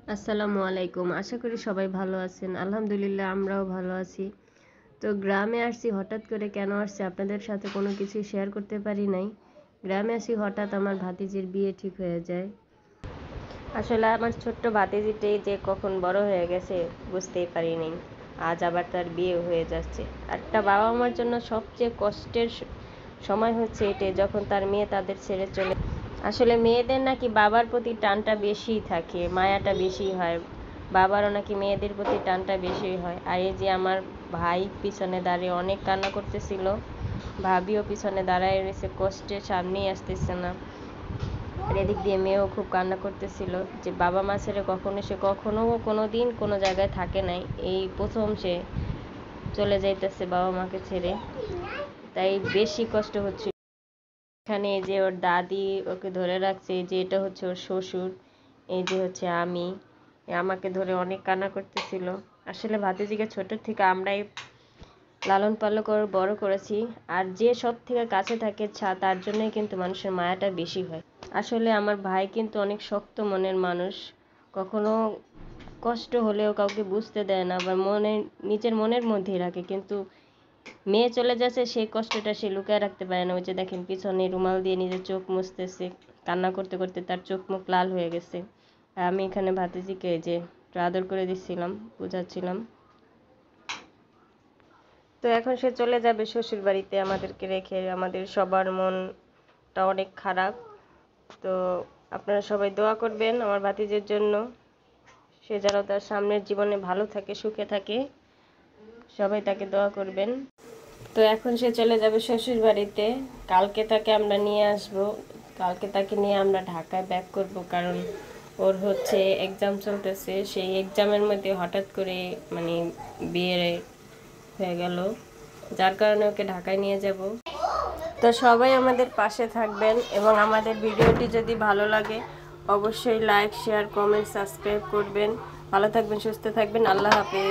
আসসালামু আলাইকুম। আশা করি সবাই ভালো আছেন। আলহামদুলিল্লাহ আমরাও ভালো আছি। তো গ্রামে আসছি হঠাৎ করে, কেন আসছি আপনাদের সাথে কোনো কিছুই শেয়ার করতে পারি নাই। গ্রামে আসি হঠাৎ, আমার ভাতিজির বিয়ে ঠিক হয়ে যায়। আসলে আমার ছোট্ট ভাতিজিটি যে কখন বড় হয়ে গেছে বুঝতেই পারিনি। আজ আবার তার বিয়ে হয়ে যাচ্ছে। একটা বাবা মার জন্য সবচেয়ে কষ্টের সময় হচ্ছে এটাই, যখন তার মেয়ে তাদের ছেড়ে চলে। আসলে মেয়েদের নাকি বাবার প্রতি টানটা বেশি থাকে, মায়াটা বেশি হয়। বাবারও নাকি মেয়েদের প্রতি টানটা বেশি হয়। আর এই যে আমার ভাই পিছনে দাঁড়িয়ে অনেক কান্না করতেছিল, ভাবিও পিছনে দাঁড়ায় রয়েছে, কষ্টে সামনেই আসতেছে না। আর এদিক দিয়ে মেয়েও খুব কান্না করতেছিল যে বাবা মা ছেড়ে সে কখনো কোনো দিন কোনো জায়গায় থাকে নাই, এই প্রথম সে চলে যাইতেছে বাবা মাকে ছেড়ে। তাই বেশি কষ্ট হচ্ছে। এখানে এই যে ওর দাদি ওকে ধরে রাখছে, এই যে এটা হচ্ছে ওর শ্বশুর, এই যে হচ্ছে আমি, আমাকে ধরে অনেক কান্না করতেছিল। আসলে ভাতিজিকে ছোট থেকে আমরাই লালন পালন করে বড় করেছি। আর যে সব থেকে কাছে থাকে তার জন্যই কিন্তু মানুষের মায়াটা বেশি হয়। আসলে আমার ভাই কিন্তু অনেক শক্ত মনের মানুষ, কখনো কষ্ট হলেও কাউকে বুঝতে দেয় না, আবার নিজের মনের মধ্যেই রাখে। কিন্তু মেয়ে চলে যাচ্ছে, সেই কষ্টটা সে লুকায় রাখতে পারে না। ওই যে দেখেন পিছনে রুমাল দিয়ে নিজের চোখ মুছতেছে, কান্না করতে করতে তার চোখ মুখ লাল হয়ে গেছে। আর আমি এখানে ভাতিজিকে যে একটু আদর করে দিচ্ছিলাম, বুঝাচ্ছিলাম। তো এখন সে চলে যাবে শ্বশুর বাড়িতে আমাদেরকে রেখে। আমাদের সবার মনটা অনেক খারাপ। তো আপনারা সবাই দোয়া করবেন আমার ভাতিজের জন্য, সে যেন তার সামনের জীবনে ভালো থাকে, সুখে থাকে। সবাই তাকে দোয়া করবেন। তো এখন সে চলে যাবে শ্বশুর বাড়িতে। কালকে তাকে আমরা নিয়ে আসব। কালকে তাকে নিয়ে আমরা ঢাকায় ব্যাক করব, কারণ ওর হচ্ছে এক্সাম চলতেছে। সেই এক্সামের মধ্যে হঠাৎ করে মানে বিয়ে হয়ে গেল, যার কারণে ওকে ঢাকায় নিয়ে যাব। তো সবাই আমাদের পাশে থাকবেন, এবং আমাদের ভিডিওটি যদি ভালো লাগে অবশ্যই লাইক, শেয়ার, কমেন্ট, সাবস্ক্রাইব করবেন। ভালো থাকবেন, সুস্থ থাকবেন। আল্লাহ হাফেজ।